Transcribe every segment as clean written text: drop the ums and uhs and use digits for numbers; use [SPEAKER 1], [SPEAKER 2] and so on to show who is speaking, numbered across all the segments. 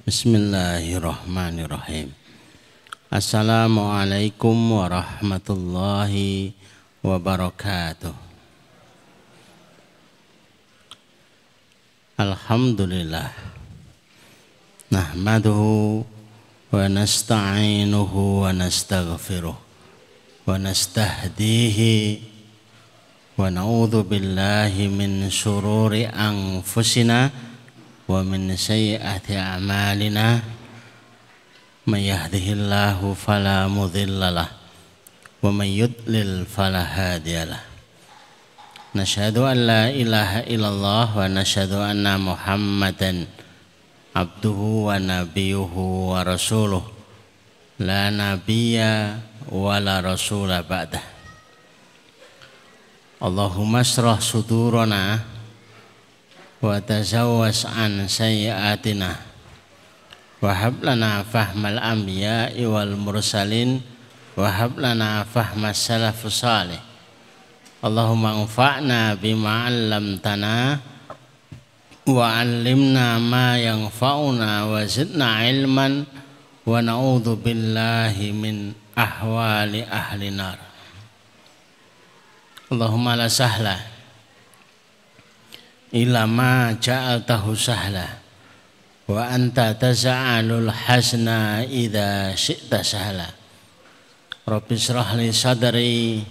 [SPEAKER 1] Bismillahirrahmanirrahim. Assalamualaikum warahmatullahi wabarakatuh. Alhamdulillah. Nahmaduhu wa nasta'inuhu wa nastaghfiruh wa nastahdihi wa na'udzu billahi min syururi anfusina wa min sayyiati a'malina. May yahdihillahu fala mudhillalah wa may yudlil fala hadiyalah. Nasyhadu an la ilaha illallah wa nasyhadu anna Muhammadan abduhu wa nabiyuhu wa rasuluh la nabiyya wa la rasula ba'dah. Allahumma shrah sudurana wa tazawwas an sayyiatina wa hab lana fahmal anbiya'i wal mursalin wa hab lana fahmas salafus salih. Allahumma anfa'na bima 'allamtana wa 'allimna ma yanfa'una wa zidna ilman wa na'udzu billahi min ahwali ahli nar. Allahumma la sahla illa ma ja'altahu sahla wa anta taz'alul hasna idza syi'ta sahla. Rabbi shrah li sadri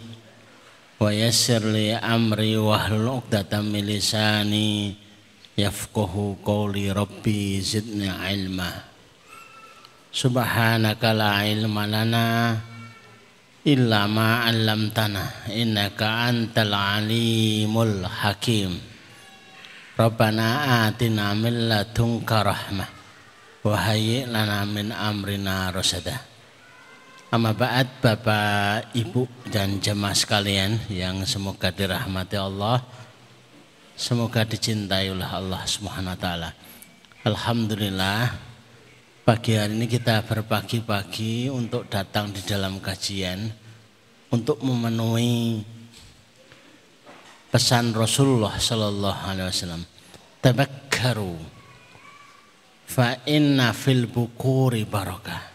[SPEAKER 1] wa yassir li amri wahlul 'uqdatam min lisani yafqahu qawli. Rabbi zidni ilma. Subhanaka la ilma lana illa ma 'allamtana innaka antal alimul hakim. Rabbana atina min ladunka rahmah wa hayyi' lana min amrina rasyada. Amma ba'd, Bapak, Ibu dan jemaah sekalian yang semoga dirahmati Allah, semoga dicintai oleh Allah Subhanahu wa taala. Alhamdulillah, pagi hari ini kita berpagi-pagi untuk datang di dalam kajian untuk memenuhi pesan Rasulullah sallallahu alaihi wasallam. Tabakkaru fa inna fil bukuri barakah.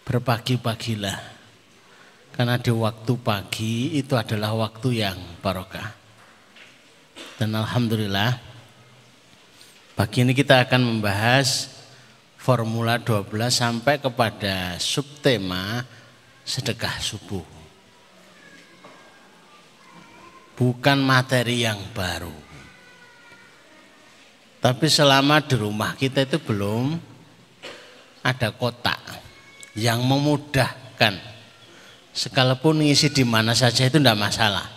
[SPEAKER 1] Berpagi-pagilah, karena di waktu pagi itu adalah waktu yang barokah. Dan alhamdulillah, pagi ini kita akan membahas formula 12 sampai kepada subtema sedekah subuh. Bukan materi yang baru, tapi selama di rumah kita itu belum ada kotak yang memudahkan. Sekalipun ngisi di mana saja itu tidak masalah,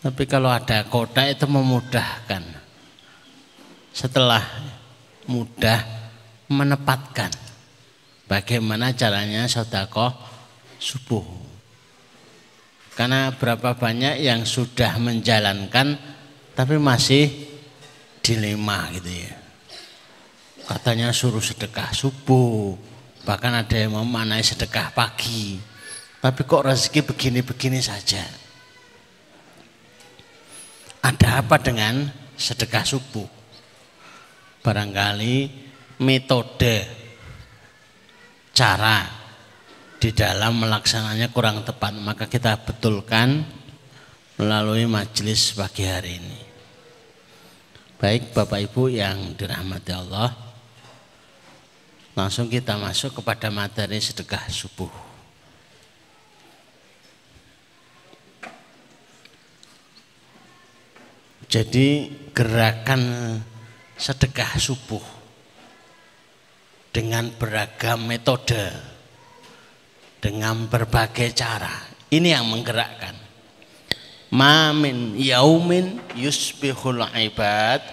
[SPEAKER 1] tapi kalau ada kotak itu memudahkan. Setelah mudah menempatkan bagaimana caranya sedekah subuh. Karena berapa banyak yang sudah menjalankan tapi masih dilema gitu ya. Katanya suruh sedekah subuh, bahkan ada yang memaknai sedekah pagi. Tapi kok rezeki begini-begini saja. Ada apa dengan sedekah subuh? Barangkali metode, cara di dalam melaksananya kurang tepat, maka kita betulkan melalui majelis pagi hari ini. Baik Bapak Ibu yang dirahmati Allah, langsung kita masuk kepada materi sedekah subuh. Jadi gerakan sedekah subuh dengan beragam metode, dengan berbagai cara, ini yang menggerakkan. Ma min yaumin yusbihul ibad,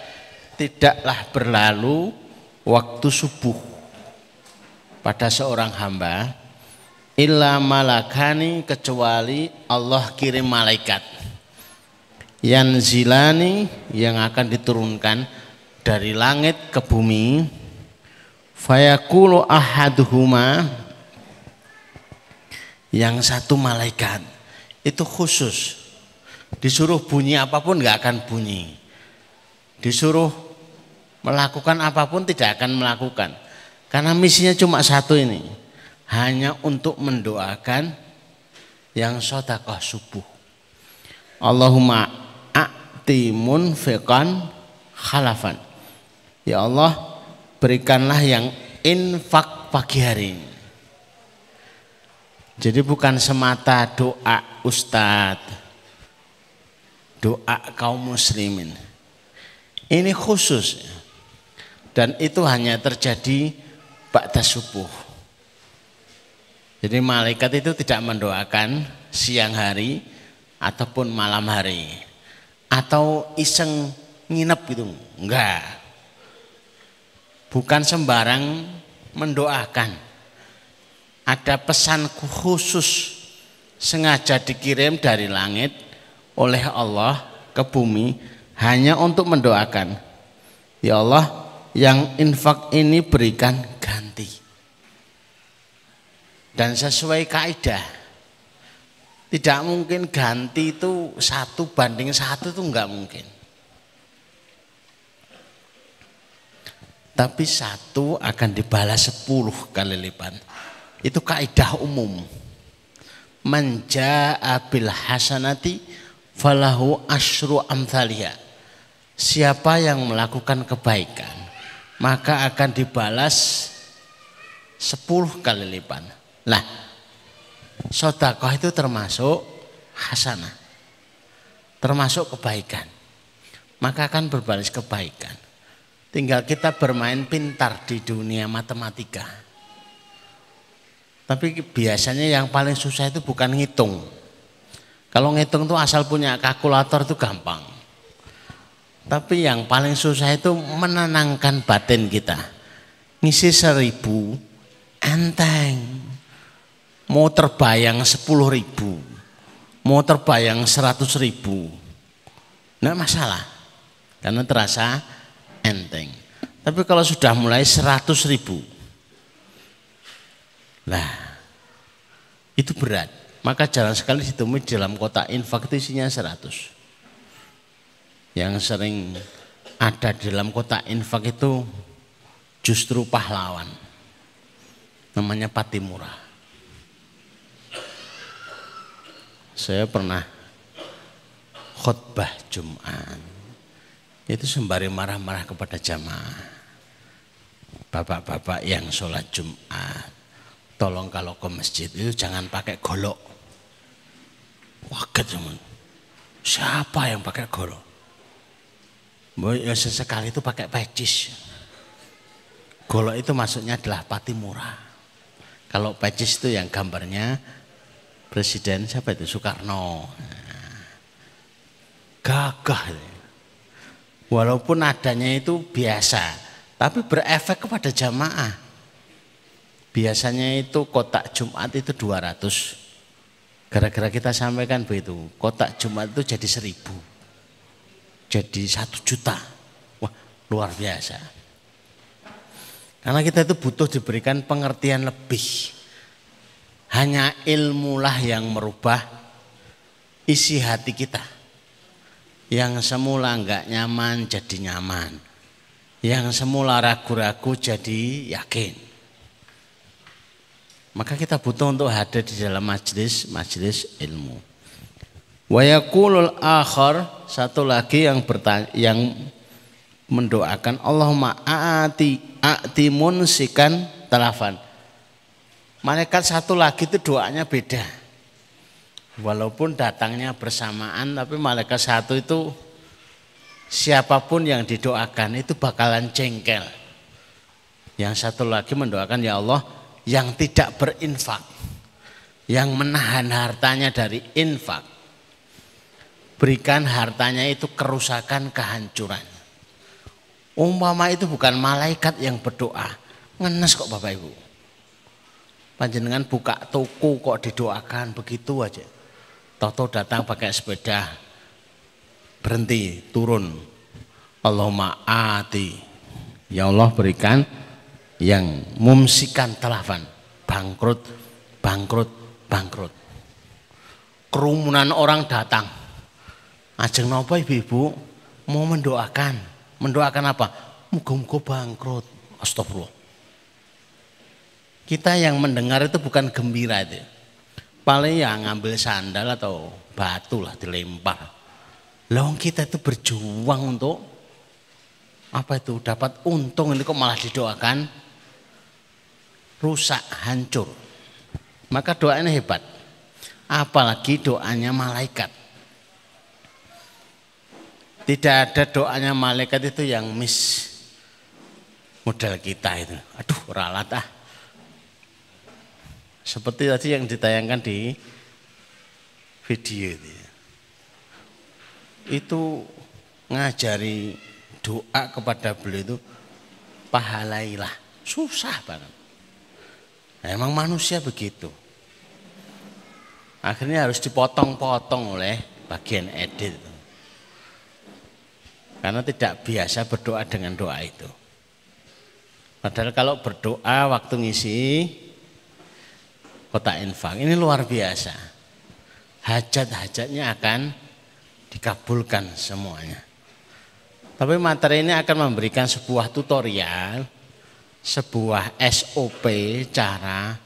[SPEAKER 1] tidaklah berlalu waktu subuh pada seorang hamba illa malakani, kecuali Allah kirim malaikat yanzilani, yang akan diturunkan dari langit ke bumi. Fayaqulu ahaduhuma, yang satu malaikat itu khusus, disuruh bunyi apapun nggak akan bunyi, disuruh Melakukan apapun tidak akan melakukan. Karena misinya cuma satu ini. Hanya untuk mendoakan yang sedekah subuh. Allahumma a'ti munfiqan khalafan. Ya Allah, berikanlah yang infak pagi hari ini. Jadi bukan semata doa ustadz, doa kaum muslimin. Ini khusus dan itu hanya terjadi ba'da subuh. Jadi malaikat itu tidak mendoakan siang hari ataupun malam hari atau iseng nginep gitu, enggak. Bukan sembarang mendoakan. Ada pesan khusus sengaja dikirim dari langit oleh Allah ke bumi hanya untuk mendoakan. Ya Allah, yang infak ini berikan ganti. Dan sesuai kaidah, tidak mungkin ganti itu 1:1 itu enggak mungkin. Tapi 1 akan dibalas 10 kali lipat. Itu kaidah umum. Man jaa bil hasanati falahu asyru amthaliha. Siapa yang melakukan kebaikan maka akan dibalas 10 kali lipat. Lah, sedekah itu termasuk hasanah. Termasuk kebaikan. Maka akan berbalas kebaikan. Tinggal kita bermain pintar di dunia matematika. Tapi biasanya yang paling susah itu bukan ngitung. Kalau ngitung itu asal punya kalkulator itu gampang. Tapi yang paling susah itu menenangkan batin kita. Ngisi 1000 enteng. Mau terbayang 10.000. Mau terbayang 100.000. Nggak masalah. Karena terasa enteng. Tapi kalau sudah mulai 100.000. Nah, itu berat. Maka jarang sekali ditemui di dalam kotak infak itu isinya 100. Yang sering ada di dalam kotak infak itu justru pahlawan. Namanya Patimura. Saya pernah khutbah Jumat. Itu sembari marah-marah kepada jamaah. Bapak-bapak yang sholat Jumat. Tolong kalau ke masjid itu jangan pakai golok. Waget teman. Siapa yang pakai golok? Ya sesekali itu pakai pecis. Golok itu maksudnya adalah Patimura. Kalau pecis itu yang gambarnya Presiden siapa itu? Soekarno. Gagah. Walaupun adanya itu biasa, tapi berefek kepada jamaah. Biasanya itu kotak Jumat itu 200. Gara-gara kita sampaikan begitu, kotak Jumat itu jadi 1000. Jadi 1 juta. Wah, luar biasa. Karena kita itu butuh diberikan pengertian lebih. Hanya ilmulah yang merubah isi hati kita. Yang semula enggak nyaman jadi nyaman. Yang semula ragu-ragu jadi yakin. Maka kita butuh untuk hadir di dalam majelis ilmu. Wa yaqulul akhar, satu lagi yang mendoakan Allahumma a'ti munsikan talafan. Malaikat satu lagi itu doanya beda. Walaupun datangnya bersamaan, tapi malaikat satu itu siapapun yang didoakan itu bakalan jengkel. Yang satu lagi mendoakan, ya Allah, yang tidak berinfak, yang menahan hartanya dari infak, berikan hartanya itu kerusakan, kehancuran. Umpama itu bukan malaikat yang berdoa, ngenes kok Bapak Ibu. Panjenengan buka toko kok didoakan begitu aja. Toto datang pakai sepeda, berhenti, turun. Allahumma ati, ya Allah berikan yang mumsikan talafan, bangkrut, bangkrut, bangkrut. Kerumunan orang datang. Ajeng napa ibu-ibu mau mendoakan. Mendoakan apa? muga-muga bangkrut. Astagfirullah. Kita yang mendengar itu bukan gembira itu. Paling ya ngambil sandal atau batu lah dilempar. Lah kita itu berjuang untuk apa itu dapat untung, ini kok malah didoakan rusak, hancur. Maka doanya hebat. Apalagi doanya malaikat. Tidak ada doanya malaikat itu yang miss model kita itu. Aduh, ralat ah. Seperti tadi yang ditayangkan di video itu ngajari doa kepada beliau itu pahalailah, susah banget. Nah, emang manusia begitu. Akhirnya harus dipotong-potong oleh bagian edit. Karena tidak biasa berdoa dengan doa itu. Padahal kalau berdoa waktu ngisi kotak infak ini luar biasa. Hajat-hajatnya akan dikabulkan semuanya. Tapi materi ini akan memberikan sebuah tutorial, sebuah SOP cara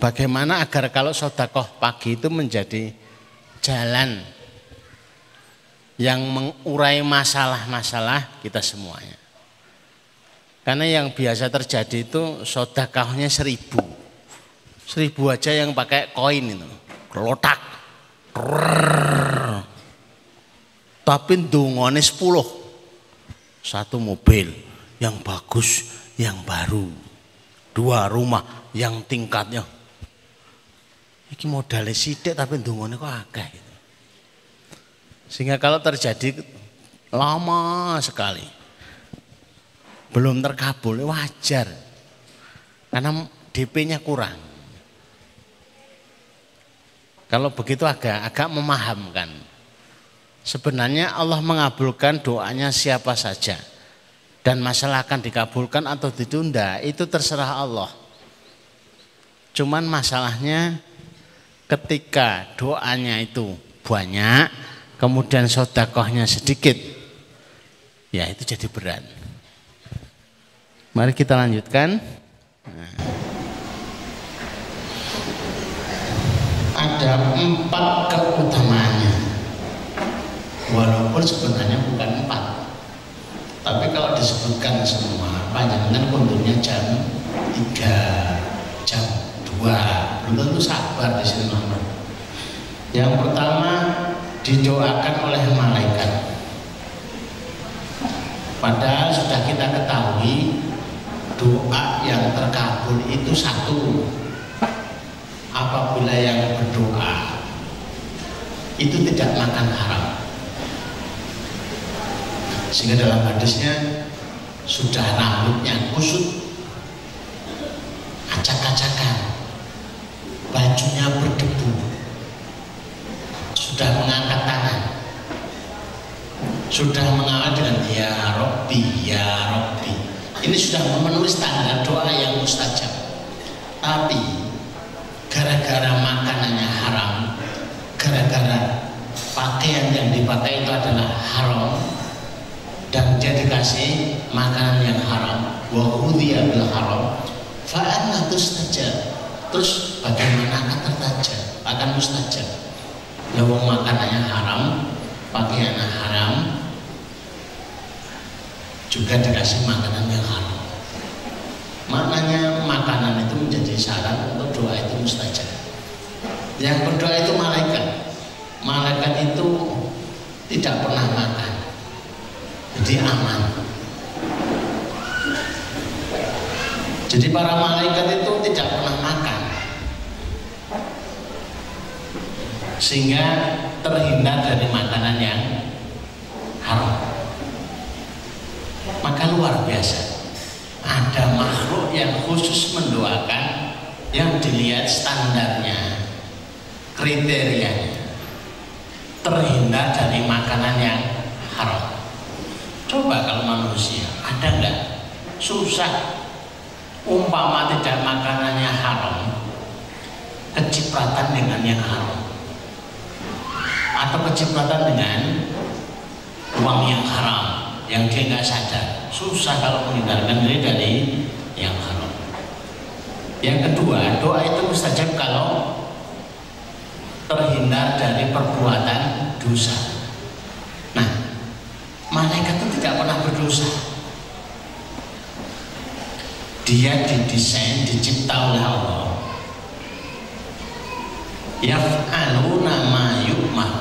[SPEAKER 1] bagaimana agar kalau sedekah pagi itu menjadi jalan yang mengurai masalah-masalah kita semuanya. Karena yang biasa terjadi itu sedekahnya 1000 aja yang pakai koin itu, kelotak. Tapi dungane 10. Satu mobil yang bagus, yang baru. 2 rumah yang tingkatnya. Iki modalnya sidik tapi dungane kok akeh. Sehingga kalau terjadi lama sekali belum terkabul wajar. Karena DP-nya kurang. Kalau begitu agak memahamkan. Sebenarnya Allah mengabulkan doanya siapa saja. Dan masalah akan dikabulkan atau ditunda itu terserah Allah. Cuman masalahnya ketika doanya itu banyak, kemudian sedekahnya sedikit, ya itu jadi berat. Mari kita lanjutkan. Ada 4 keutamaannya. Walaupun sebenarnya bukan 4. Tapi kalau disebutkan semua, panjangan kondurnya jam 3, jam 2. Belum tentu sabar di sini nomor. Yang pertama didoakan oleh malaikat. Padahal sudah kita ketahui doa yang terkabul itu 1. Apabila yang berdoa itu tidak makan haram. Sehingga dalam hadisnya sudah rambutnya kusut, acak-acakan, bajunya berdebu, sudah mengangkat tangan, sudah mengawal dengan ya Rabbi, ya Rabbi. Ini sudah memenuhi standar doa yang mustajab. Tapi gara-gara makanannya haram, gara-gara pakaian yang dipakai itu adalah haram, dan dia dikasih makanan yang haram, wa hudhiya bil haram, fa anna tustajab. Terus bagaimana akan tertajab, akan mustajab? Lawang makanannya haram, pakaiannya haram, juga dikasih makanan yang haram. Maknanya makanan itu menjadi syarat untuk doa itu mustajab. Yang berdoa itu malaikat. Malaikat itu tidak pernah makan, jadi aman. Jadi para malaikat itu tidak pernah makan, sehingga terhindar dari makanan yang haram. Maka luar biasa, ada makhluk yang khusus mendoakan, yang dilihat standarnya, kriterianya, terhindar dari makanan yang haram. Coba kalau manusia, ada enggak? Susah. Umpama tidak makanannya haram, kecipratan dengan yang haram, atau kecipratan dengan uang yang haram, yang dia nggak sadar. Susah kalau menghindarkan diri dari yang haram. Yang kedua, doa itu mustajab kalau terhindar dari perbuatan dosa. Nah, malaikat itu tidak pernah berdosa. Dia didesain, dicipta oleh Allah. Yaf'aluna ma yu'mar,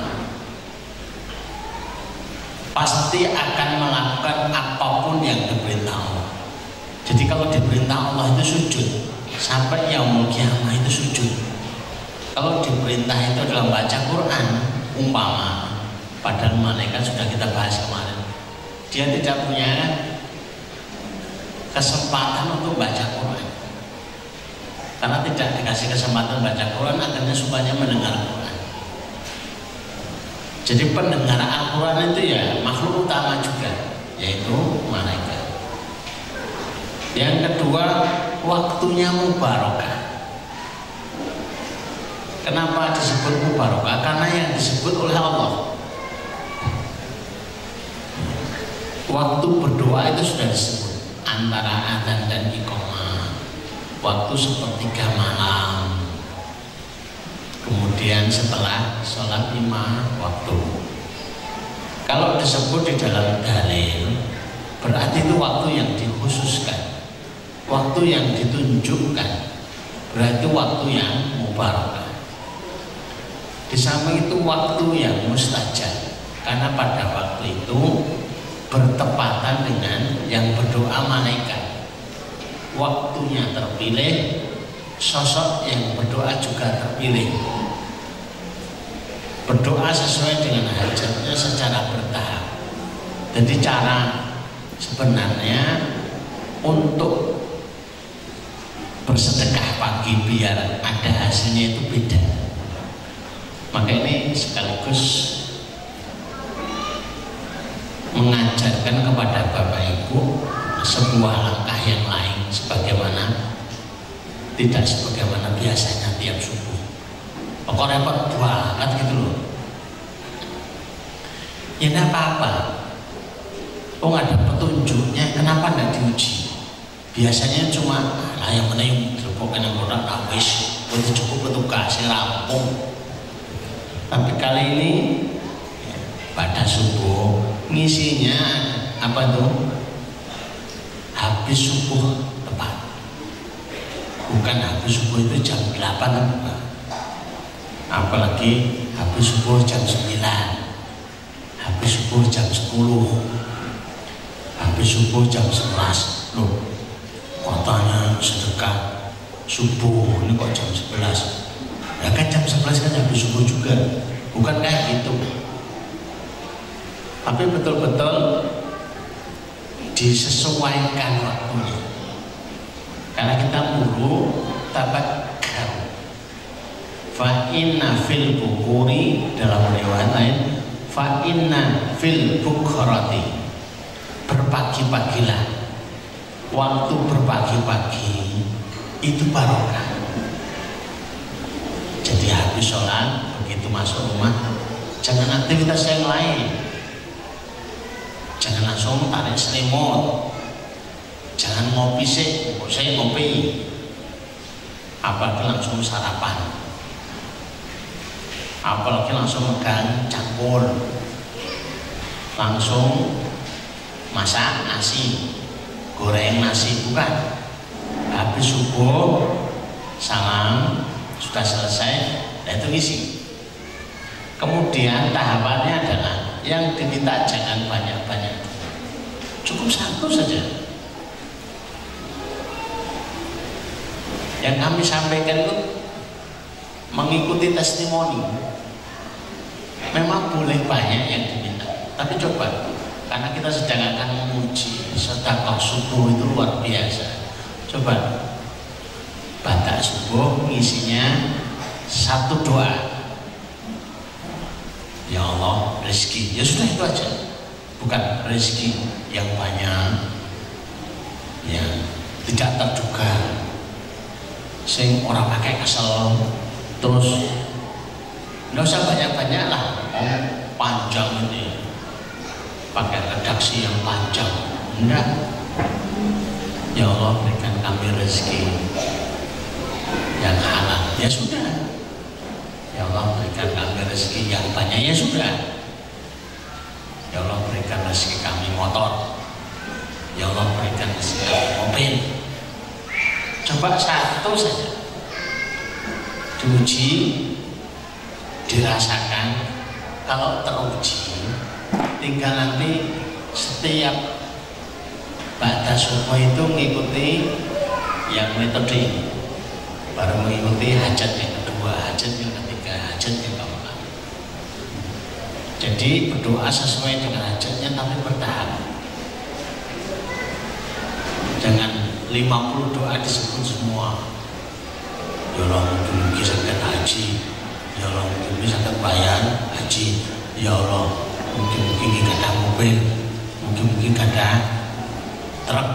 [SPEAKER 1] pasti akan melakukan apapun yang diperintah Allah. Jadi kalau diperintah Allah itu sujud, sampai yaumul kiamah itu sujud. Kalau diperintah itu dalam baca Quran, umpama, padahal malaikat sudah kita bahas kemarin, dia tidak punya kesempatan untuk baca Quran, karena tidak dikasih kesempatan baca Quran, akhirnya sukanya mendengar Quran. Jadi pendengar Al-Quran itu ya makhluk utama juga, yaitu malaikat. Yang kedua, waktunya mubarakah. Kenapa disebut mubarakah? Karena yang disebut oleh Allah. Waktu berdoa itu sudah disebut, antara adzan dan iqamah, waktu sepertiga malam, kemudian setelah sholat 5 waktu. Kalau disebut di dalam dalil, berarti itu waktu yang dikhususkan, waktu yang ditunjukkan, berarti waktu yang mubarakah. Di samping itu waktu yang mustajab, karena pada waktu itu bertepatan dengan yang berdoa malaikat. Waktunya terpilih, sosok yang berdoa juga terpilih. Berdoa sesuai dengan hajatnya secara bertahap. Jadi cara sebenarnya untuk bersedekah pagi biar ada hasilnya itu beda. Maka ini sekaligus mengajarkan kepada Bapak Ibu sebuah langkah yang lain, sebagaimana tidak sebagaimana biasanya tiap subuh. Kok repot banget gitu loh. Ya enggak apa-apa. Oh ada petunjuknya, kenapa enggak diuji? Biasanya cuma yang mana yang terpokok yang orang habis, itu cukup petugas rampung. Tapi kali ini pada subuh ngisinya apa tuh? Habis subuh tepat. Bukan habis subuh itu jam 8 bukan. Apalagi habis subuh jam 9, habis subuh jam 10, habis subuh jam 11. Loh, katanya sedekah subuh, ini kok jam 11? Ya kan jam 11 kan habis subuh juga, bukan kayak gitu. Tapi betul-betul disesuaikan waktunya, karena kita mulu tabakkar. Fa inna fil bukuri, dalam riwayat lain, fa inna fil bukrati, berpagi-pagilah. Waktu berpagi-pagi itu barokah. Jadi habis sholat, begitu masuk rumah, jangan aktivitas yang lain, jangan langsung tarik selimut, jangan ngopi sih, kok saya ngopi, apalagi langsung sarapan, apalagi langsung megang campur, langsung masak nasi, goreng nasi, bukan. Habis subuh salam sudah selesai, nah itu ngisi. Kemudian tahapannya adalah yang diminta jangan banyak-banyak, cukup satu saja. Yang kami sampaikan itu mengikuti testimoni. Memang boleh banyak yang diminta, tapi coba, karena kita sedang akan menguji sedekah subuh itu luar biasa. Coba batak subuh isinya satu doa, ya Allah rezeki, ya sudah itu aja. Bukan rezeki yang banyak, yang tidak terduga, sing orang pakai kesel, terus nggak usah banyak-banyak lah, panjang ini. pakai redaksi yang panjang. Enggak. Ya Allah berikan kami rezeki yang halal. Ya sudah. Ya Allah berikan kami rezeki yang banyak. Ya sudah. Ya Allah berikan rezeki kami motor. Ya Allah berikan rezeki kami mobil. Coba satu saja diuji, dirasakan. Kalau teruji, tinggal nanti setiap ba'da subuh itu mengikuti yang metode ini, baru mengikuti hajat yang kedua, hajat yang ketiga, hajat yang keempat. Jadi berdoa sesuai dengan hajatnya tapi bertahap. Jangan 50 doa disebut semua. Ya Allah mungkin sakit haji, ya Allah mungkin sakit bayar haji, ya Allah mungkin gak ada mobil, mungkin gak ada truk,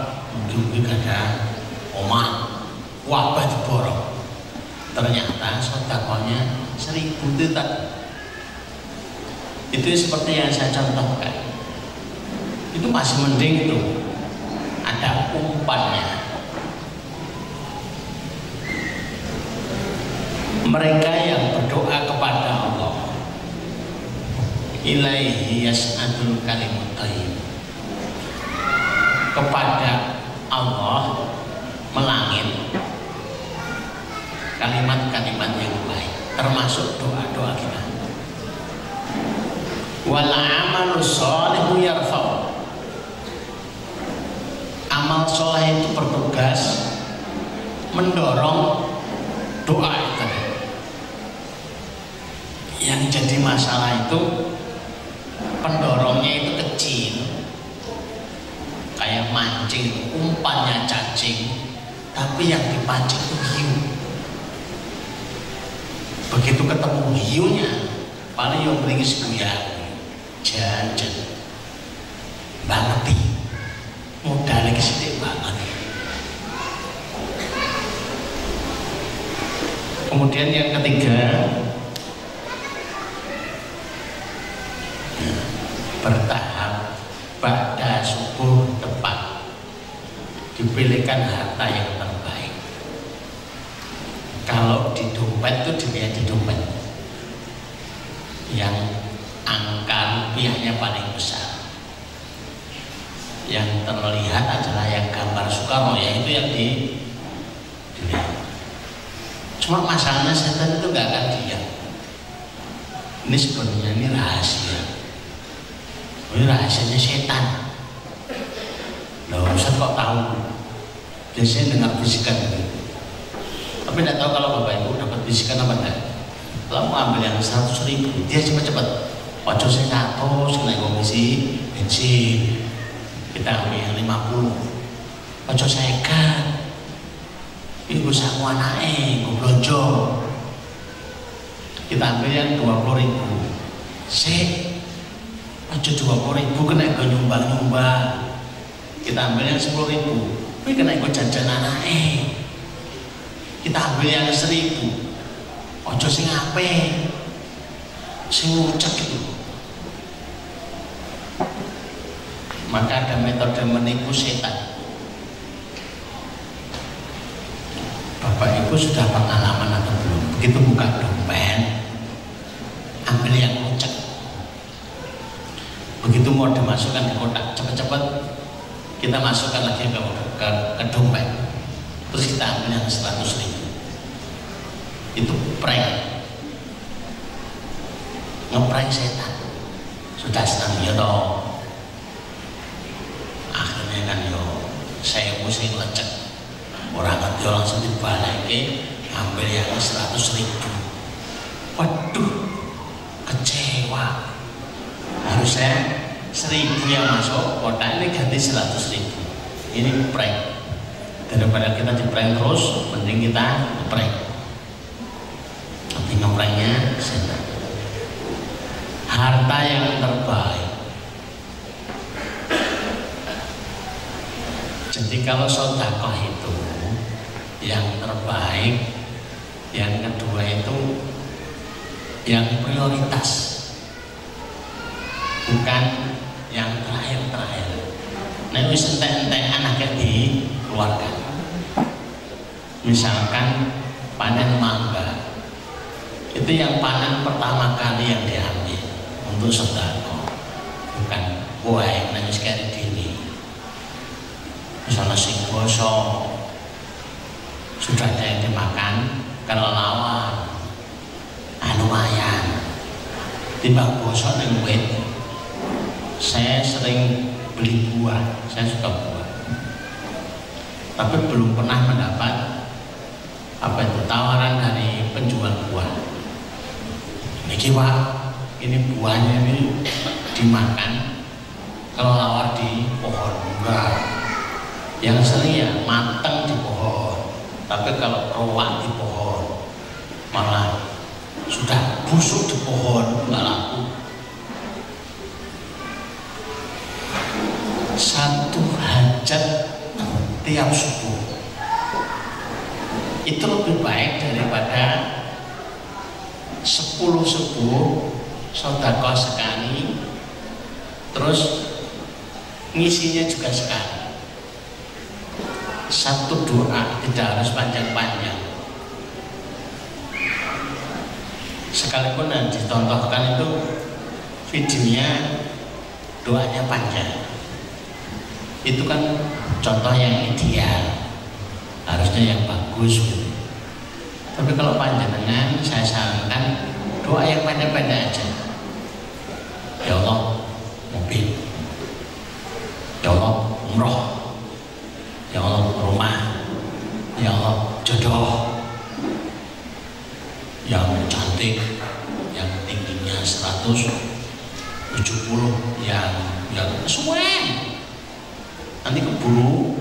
[SPEAKER 1] mungkin gak ada omah, wabah diborong. Ternyata sedekahnya 1000 itu tadi. Itu seperti yang saya contohkan. Itu masih mending itu ada umpannya. Mereka yang berdoa kepada Allah, ilaihi yas'adul kalimut thayyib, kepada Allah melangit kalimat-kalimat yang baik, termasuk doa-doa kita. Wal amalu sholihu yarfa'u, amal soleh itu bertugas mendorong doa itu. Yang jadi masalah itu pendorongnya itu kecil, kayak mancing, umpannya cacing, tapi yang dipancing itu hiu. Begitu ketemu hiunya, paling yang beringis buya, jajan, banget, modal lagi sedikit banget. Kemudian yang ketiga, bertahap pada subuh tepat dipilihkan harta yang terbaik. Kalau di dompet itu dilihat di dompet yang angka rupiahnya paling besar, yang terlihat adalah yang gambar Soekarno, ya itu yang dilihat. Cuma masalahnya setan itu nggak akan diam. Ini sebenarnya ini rahasia. Ini rahasianya setan. Loh, Ustaz kok tahu? Biasanya dengar bisikan gitu. Tapi tidak tahu kalau Bapak Ibu dapat bisikan apa enggak. Kalau mau ambil yang 100.000, dia cepat-cepat. Ojo sing 100 kena komisi bensin. Kita ambil yang 50. Ojo sekat. Ibu saku anake, gue belanja. Kita ambil yang 20.000. Sik. Aja 20.000 kena gue nyumbang. Kita ambil yang 10.000, tapi kena gue jajan anake. Kita ambil yang 1.000. Ojo sing ape, sing ngucek gitu. Maka ada metode menipu setan. Bapak Ibu sudah pengalaman atau belum? Begitu buka dompet, ambil yang ngucek. Begitu mau dimasukkan di kotak, cepat-cepat kita masukkan lagi ke dompet, terus kita ambil yang 100.000. Itu prank, ngeprank setan. Sudah senang ya toh. Akhirnya kan yo saya mesti lecek, orang ngerti langsung dibalik, ambil yang 100.000. Waduh, kecewa. Harusnya 1.000 yang masuk kotak, ini ganti 100.000. Ini prank. Daripada kita di prank terus, mending kita prank. Tapi ngepranknya setan. Harta yang terbaik. Jadi kalau sedekah itu yang terbaik, yang kedua itu yang prioritas. Bukan yang terakhir. Nek wis entek-entekan akeh dikeluarkan. Misalkan panen mangga, itu yang panen pertama kali yang diambil untuk sedekah, bukan buah yang nangis kari dini. Misalnya sing bosok sudah ada yang dimakan, kalau lawan lumayan. Timbang bosok yang wet, saya sering beli buah, saya suka buah, tapi belum pernah mendapat tawaran dari penjual buah. Niki Pak, ini buahnya ini dimakan kalau lawar di pohon, enggak. Yang sering ya matang di pohon, tapi kalau roak di pohon malah sudah busuk di pohon, nggak laku. Satu hajat tiap subuh itu lebih baik daripada 10 subuh sedekah sekali, terus ngisinya juga sekali. Satu doa tidak harus panjang-panjang. Sekalipun yang ditontonkan itu videonya doanya panjang, itu kan contoh yang ideal, harusnya yang bagus gitu. Tapi kalau panjenengan, saya sarankan doa yang pendek-pendek aja. Ya Allah mobil, ya Allah umroh, ya Allah rumah, ya Allah jodoh yang cantik, yang tingginya 170, yang sesuai. Nanti keburu,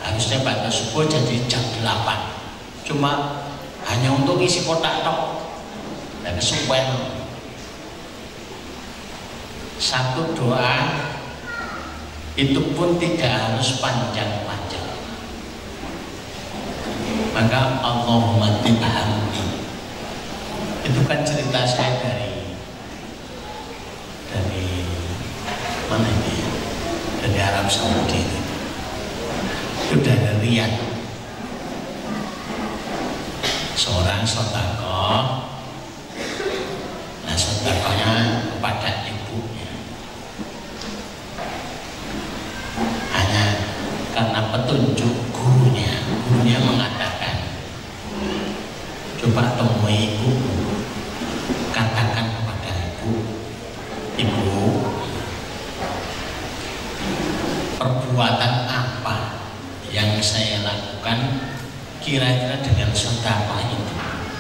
[SPEAKER 1] harusnya pada subuh jadi jam 8, cuma hanya untuk isi kotak tok dan kesuwen. Satu doa itu pun tidak harus panjang-panjang. Maka Allahumma tibhamni, itu kan cerita saya dari mana ini? Dari Arab Saudi. Itu dari Riyadh. Seorang sedekah, nah sedekahnya kepada ibunya, hanya karena petunjuk gurunya mengatakan, coba temui ibu, katakan kepada ibu, perbuatan apa yang saya lakukan kira-kira dengan sedekah itu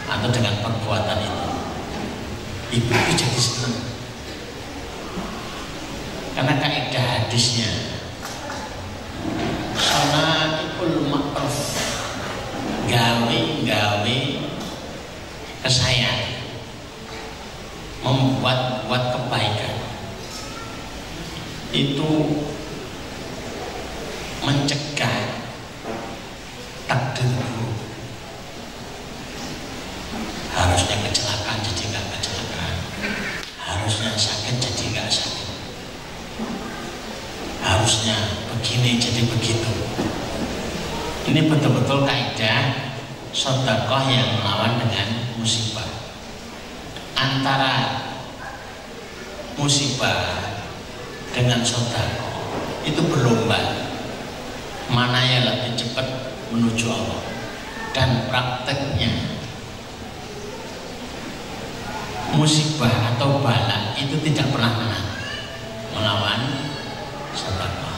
[SPEAKER 1] atau dengan perbuatan itu. Ibu jadi senang, karena kaidah hadisnya sanaikul ma'ruf, gawe kesayang, membuat kebaikan itu mencegah takdir buruk. Harusnya kecelakaan jadi nggak kecelakaan, harusnya sakit jadi nggak sakit, harusnya begini jadi begitu. Ini betul-betul kaidah sedekah yang melawan dengan musibah. Antara musibah dengan sedekah itu berlomba, mana yang lebih cepat menuju Allah. Dan prakteknya musibah atau bala itu tidak pernah menang melawan sedekah.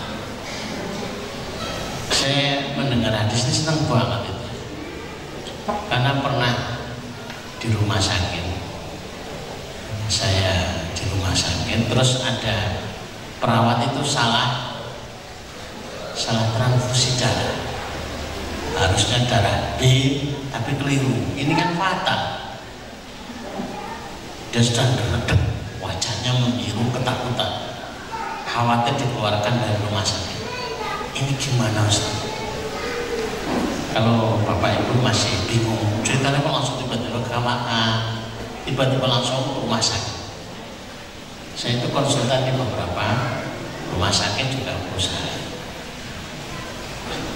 [SPEAKER 1] Saya mendengar hadis ini senang banget itu, karena pernah di rumah sakit. Saya di rumah sakit, terus ada perawat itu salah transfusi darah, harusnya darah B tapi keliru. Ini kan fatal. Dia sudah geredek, wajahnya membiru, ketakutan, khawatir dikeluarkan dari rumah sakit. Ini gimana Ustaz? Kalau Bapak Ibu masih bingung, ceritanya kok langsung tiba-tiba ke kamar, tiba-tiba langsung ke rumah sakit. Saya itu konsultan di beberapa rumah sakit juga perusahaan.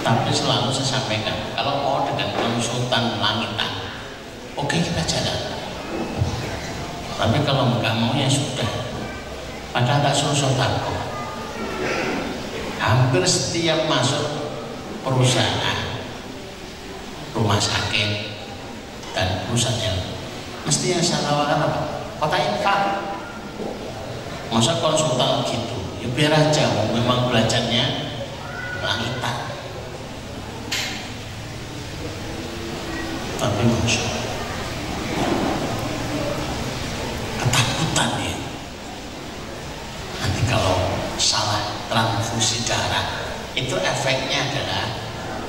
[SPEAKER 1] Tapi selalu saya sampaikan, kalau mau dengan konsultan langitan, oke, kita jalan. Tapi kalau nggak mau ya sudah. Padahal tak suruh takut. Hampir setiap masuk perusahaan, rumah sakit dan perusahaan, mesti yang saya tawarkan apa? Kota infak. Masa konsultan gitu? Ya biar aja, memang belajarnya langitan. Tapi masya Allah, ketakutan ya. Nanti kalau salah transfusi darah, itu efeknya adalah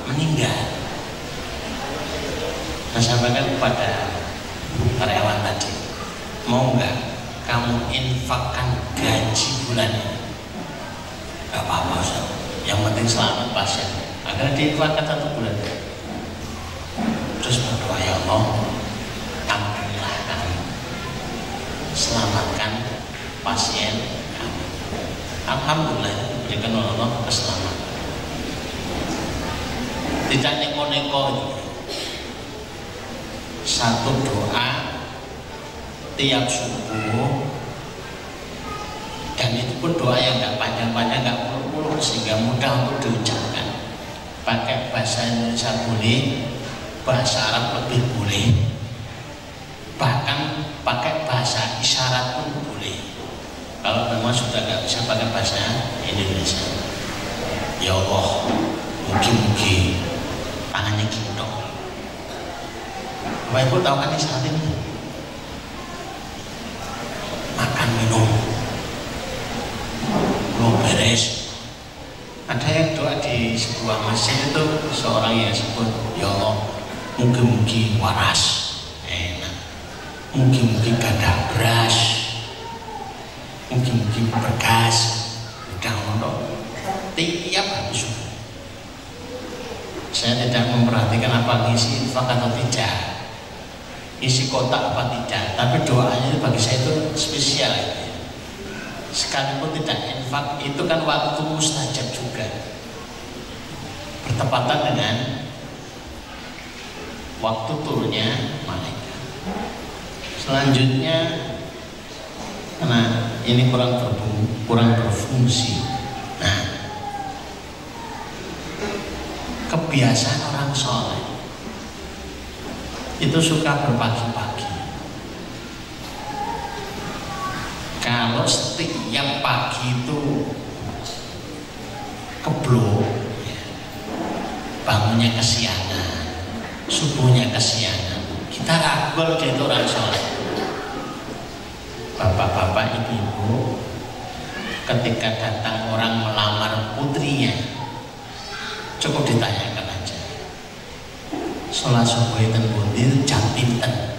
[SPEAKER 1] meninggal. Saya sampaikan kepada karyawan tadi, mau nggak kamu infakkan gaji bulan ini? Gak apa-apa, Ustaz. Yang penting selamat pasien. Agar diinfakkan 1 bulan. Terus berdoa, ya Allah, ampunilah kami, selamatkan pasien kami. Alhamdulillah diberikan oleh Allah keselamatan. Tidak neko-neko. Satu doa tiap subuh, dan itu pun doa yang nggak panjang-panjang, nggak muluk-muluk, sehingga mudah untuk diucapkan. Pakai bahasa Indonesia boleh, bahasa Arab lebih boleh, bahkan pakai bahasa isyarat pun boleh. Kalau memang sudah nggak bisa pakai bahasa Indonesia, ya Allah, mungkin tangannya gitu. Bapak Ibu tahu kan isyarat ini? Makan minum belum beres. Ada yang doa di sebuah masjid itu, seorang yang sebut, ya Allah, mungkin waras, enak, mungkin gada beras, mungkin bergas, udah untuk tiap habis subuh. Saya tidak memperhatikan apa ngisi infak atau tidak, isi kotak apa tidak, tapi doanya itu bagi saya itu spesial. Sekalipun tidak infak, itu kan waktu mustajab juga, bertepatan dengan waktu turunnya malaikat. Selanjutnya, karena ini kurang berfungsi. Nah, kebiasaan orang soleh itu suka berpagi-pagi. Kalau setiap pagi itu keblok, bangunnya kesiangan, subuhnya kesiangan, kita ragu kalau dia itu orang soleh. Bapak-bapak, ibu-ibu, ketika datang orang melamar putrinya, cukup ditanyakan aja, sholat subuh itu bundir jam pinten?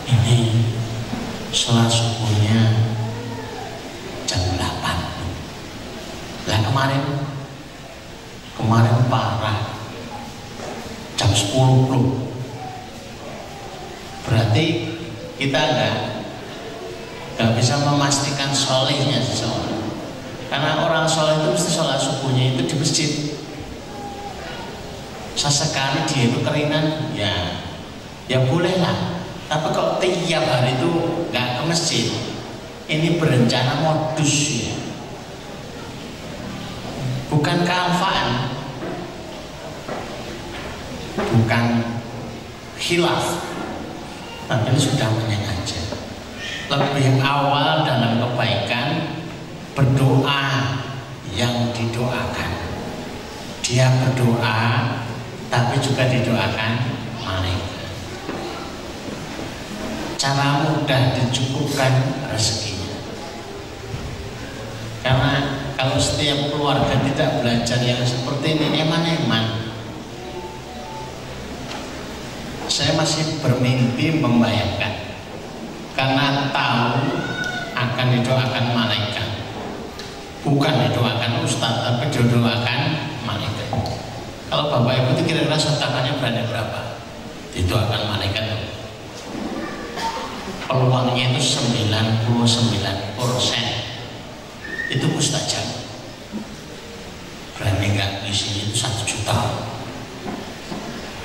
[SPEAKER 1] Ini sholat subuhnya jam 8. Lah kemarin parah jam 10 belum. Berarti kita nggak bisa memastikan solehnya seseorang, karena orang soleh itu mesti sholat subuhnya itu di masjid. Sesekali dia itu keringan, ya bolehlah. Tapi kalau tiap hari itu nggak ke masjid, ini berencana modus ya, bukan kealfaan, bukan khilaf, tapi ini sudah menyengaja. Lebih awal dalam kebaikan berdoa yang didoakan. Dia berdoa, tapi juga didoakan malaikat. Cara mudah dicukupkan rezekinya. Karena kalau setiap keluarga tidak belajar yang seperti ini, eman-eman. Saya masih bermimpi membayangkan, karena tahu akan didoakan malaikat, bukan didoakan ustaz, tapi didoakan malaikat. Kalau Bapak Ibu itu kira-kira sedekahnya berada berapa? Didoakan malaikat. Peluangnya itu 99%. itu mustajab. Berani nggak ngisi itu 1 juta.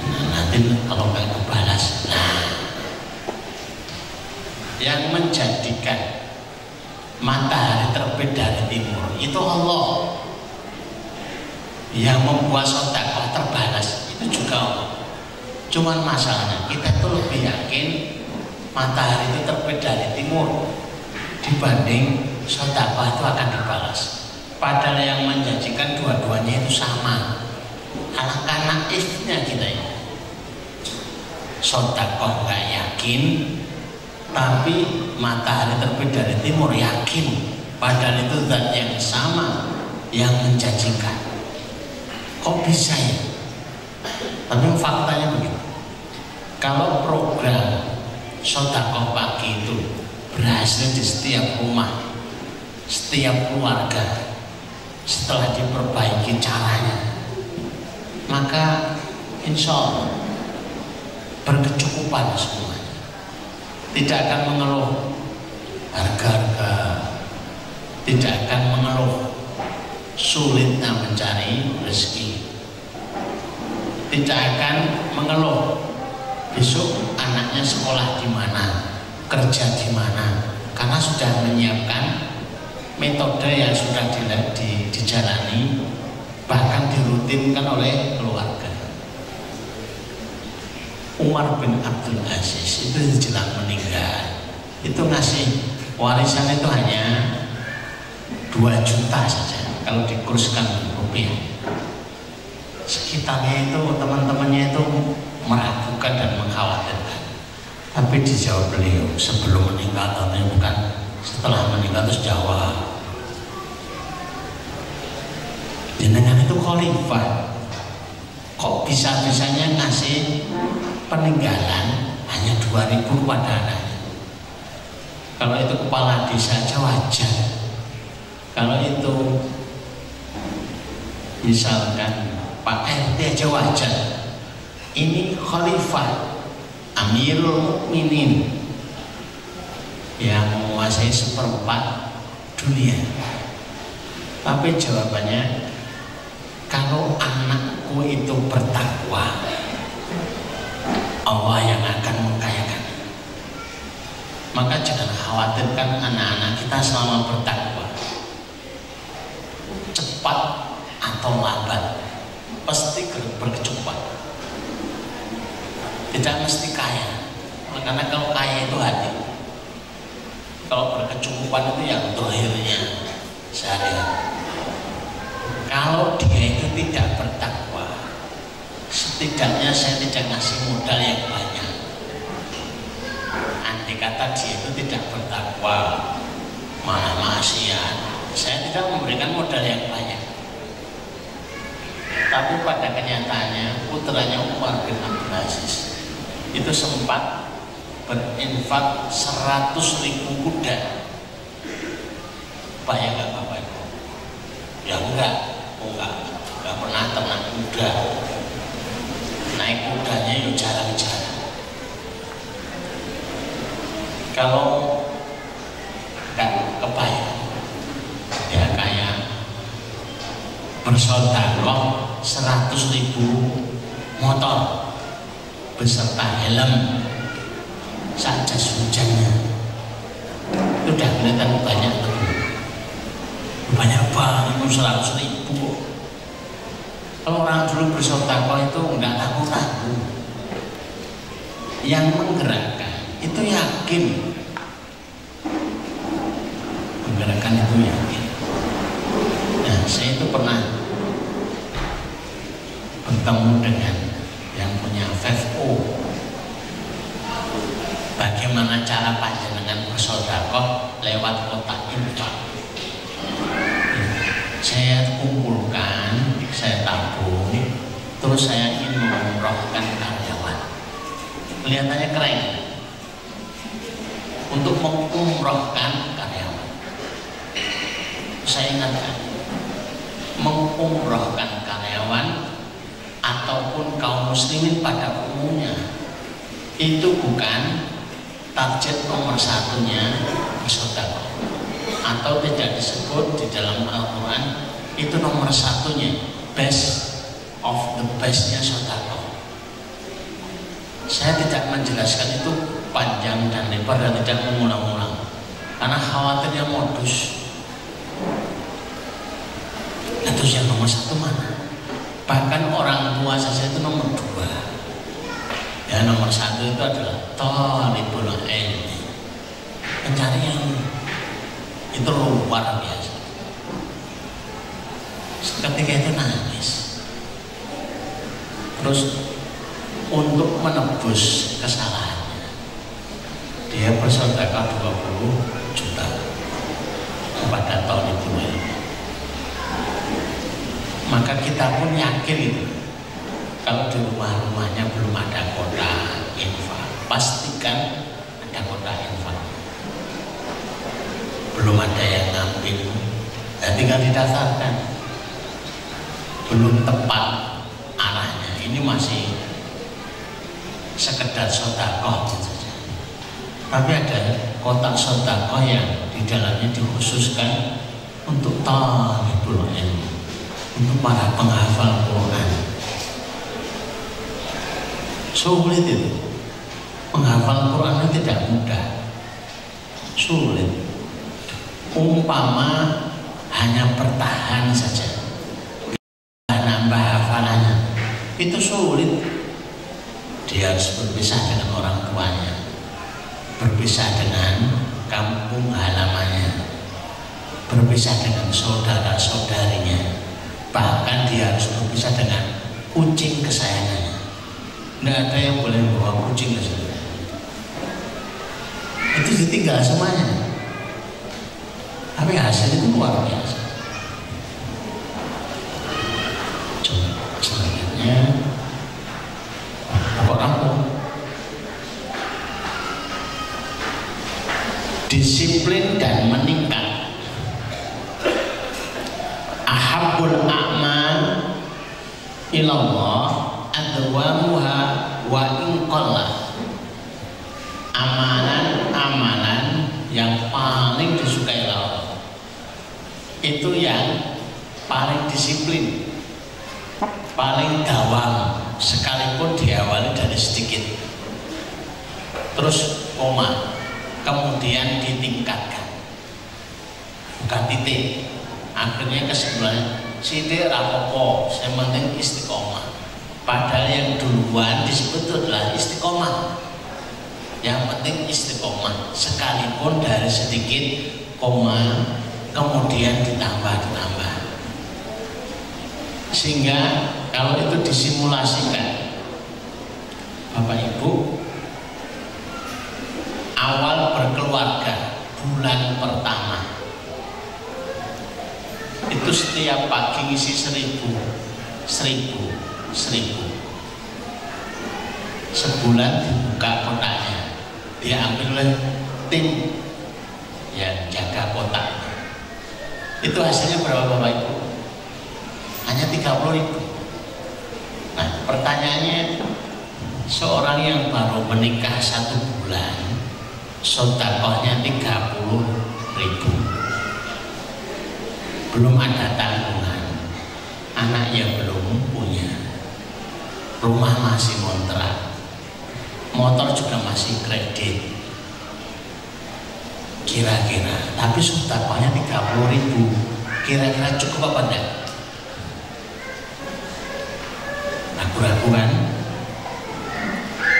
[SPEAKER 1] Nah, nanti kalau nggak kebalas, nah yang menjadikan matahari terbit dari timur itu Allah. Yang membuat sedekah terbalas itu juga Allah. Cuman masalahnya kita itu lebih yakin matahari itu terbit dari timur dibanding sedekah itu akan dibalas. Padahal yang menjanjikan dua-duanya itu sama. Alangkah naifnya kita ini. Sedekah nggak yakin, tapi matahari terbit dari timur yakin. Padahal itu zat yang sama yang menjanjikan. Kok bisa ya? Tapi faktanya begitu. Kalau program sedekah pagi itu berhasil di setiap rumah, setiap keluarga, setelah diperbaiki caranya, maka insya Allah berkecukupan semuanya. Tidak akan mengeluh harga-harga, tidak akan mengeluh sulitnya mencari rezeki, tidak akan mengeluh besok anaknya sekolah di mana, kerja di mana, karena sudah menyiapkan metode yang sudah dijalani, bahkan dirutinkan oleh keluarga. Umar bin Abdul Aziz itu jelang meninggal itu ngasih warisan itu hanya 2 juta saja kalau dikurskan rupiah. Sekitarnya itu teman-temannya itu meragukan dan mengkhawatirkan, tapi dijawab beliau sebelum meninggal, tapi bukan setelah meninggal terus jawab. Jenengan itu khalifah, kok bisa-bisanya ngasih peninggalan hanya 2.000 kepada anaknya? Kalau itu kepala desa aja wajar. Kalau itu misalkan Pak RT aja wajar. Ini khalifah, Amirul Mukminin yang menguasai 1/4 dunia. Tapi jawabannya, kalau anakku itu bertakwa, Allah yang akan mengkayakan. Maka jangan khawatirkan anak-anak kita selama bertakwa. Cepat atau lambat pasti berkecukupan. Tidak mesti kaya, karena kalau kaya itu hati. Kalau berkecukupan itu yang dohirnya sehari-hari. Kalau dia itu tidak bertakwa, setidaknya saya tidak ngasih modal yang banyak. Andai kata dia itu tidak bertakwa, malah maksiat, saya tidak memberikan modal yang banyak. Tapi pada kenyataannya putranya Umar bin Abdul Aziz itu sempat berinfak 100.000 kuda. Bayang nggak Bapak Ibu? Ya enggak pernah ternak kuda. Naik kudanya ya jarang-jarang. Kalau nggak kebayang, ya kayak bersedekah 100.000 motor beserta helm saat jas hujannya, itu udah kelihatan banyak banget, 100.000. Kalau orang dulu bersedekah itu nggak ragu-ragu, yang menggerakkan itu yakin, menggerakkan itu yakin. Nah, saya itu pernah bertemu dengan yang punya 5O. Bagaimana cara panjenengan bersedekah lewat kotak infak? Saya kumpulkan, saya tabung, terus saya ingin mengumrohkan karyawan. Kelihatannya keren. Untuk mengumrohkan karyawan, saya ingatkan, mengumrohkan karyawan ataupun kaum muslimin pada umumnya itu bukan target nomor 1-nya bersedekah atau tidak disebut di dalam Al-Quran, itu nomor satunya, best of the bestnya sedekah. Saya tidak menjelaskan itu panjang dan lebar dan tidak mengulang-ulang karena khawatirnya modus. Terus yang nomor satu mana? Bahkan orang tua saja itu nomor dua. Ya, nomor satu itu adalah thalibul ilmi, pencari ilmu. Itu luar biasa. Ketika itu nangis. Terus untuk menebus kesalahannya, dia bersedekah 20 juta kepada thalibul ilmi. Maka kita pun yakin itu, kalau di rumahnya belum ada kotak infak, pastikan ada kotak infak. Belum ada yang ngambil, ya tinggal didaftarkan. Belum tepat arahnya, ini masih sekedar sedekah saja. Tapi ada kotak sedekah yang di dalamnya dikhususkan untuk thalibul ilmi, untuk para penghafal Quran. Sulit itu, menghafal Quran itu tidak mudah, sulit. Umpama hanya bertahan saja, nambah hafalannya, itu sulit. Dia harus berpisah dengan orang tuanya, berpisah dengan kampung halamannya, berpisah dengan saudara-saudarinya, bahkan dia harus berpisah dengan kucing kesayangannya. Tidak ada yang boleh membawa kucing ke sana. Itu ditinggal semuanya. Tapi hasil itu luar biasa. Coba selanjutnya, apa kamu? Disiplin dan meningkat. Ahabbul a'mal ilallah adwamuha wa in qalla. Amalan yang paling disukai Allah itu yang paling disiplin, paling dawam, sekalipun diawali dari sedikit, terus koma, kemudian ditingkatkan, bukan titik. Akhirnya kesimpulannya sidik rapopo, yang penting istiqomah. Padahal yang duluan disebut itu adalah istiqomah. Yang penting istiqomah, sekalipun dari sedikit koma, kemudian ditambah. Sehingga kalau itu disimulasikan, Bapak Ibu, awal berkeluarga bulan pertama itu setiap pagi ngisi 1000. Sebulan dibuka kotaknya, diambil oleh tim yang jaga kotak. Itu hasilnya berapa Bapak Ibu? Hanya 30.000. Nah, pertanyaannya, seorang yang baru menikah 1 bulan, sedekahnya 30.000, belum ada tanggungan, anaknya belum punya, rumah masih kontrak, motor juga masih kredit, kira-kira, tapi sedekahnya 30.000, kira-kira cukup apa enggak? Ragu-ragu kan?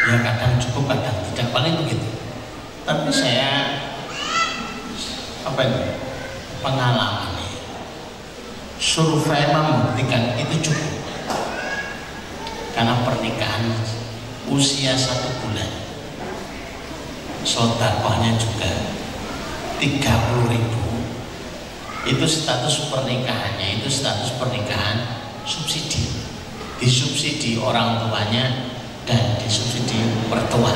[SPEAKER 1] Ya kadang cukup, kadang tidak, paling begitu. Tapi saya pengalaman nih, survei membuktikan itu cukup. Karena pernikahan usia 1 bulan, sedekahnya juga 30.000. Itu status pernikahannya, itu status pernikahan subsidi, disubsidi orang tuanya dan disubsidi mertua.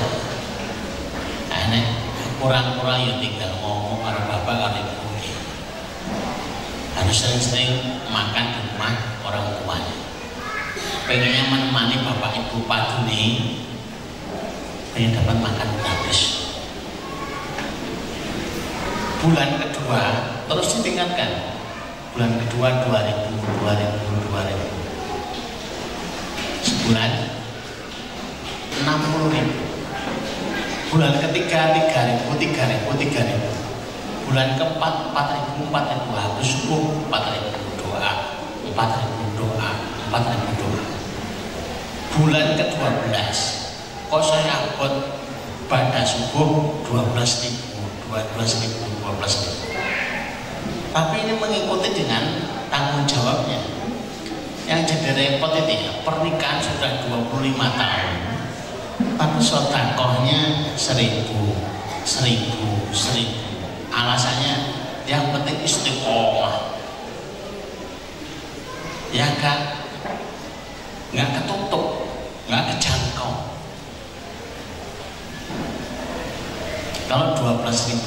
[SPEAKER 1] Nah, kurang-kurang ya tinggal ngomong karo bapak karo ibu, harus sering-sering makan di rumah orang tuanya. Pengennya menemani bapak ibu padu nih, pengen dapat makan gratis. Bulan kedua kedua terus ditingkatkan. Bulan kedua 2000, 2000. Sebulan 60.000. Bulan ketiga 3.000, 3.000. Bulan keempat 4.000, 4.000. Habis subuh 4.000 doa, 4.000 doa, 4.000 doa. Bulan ke-12 kok saya upload pada subuh 12.000, 12.000, 12.000. Tapi ini mengikuti dengan tanggung jawabnya. Yang jadi repot itu ya, pernikahan sudah 25 tahun tapi sodakohnya 1.000. Alasannya yang penting istiqomah. Ya kan, nggak ketutup, nggak kejangkau. Kalau 12.000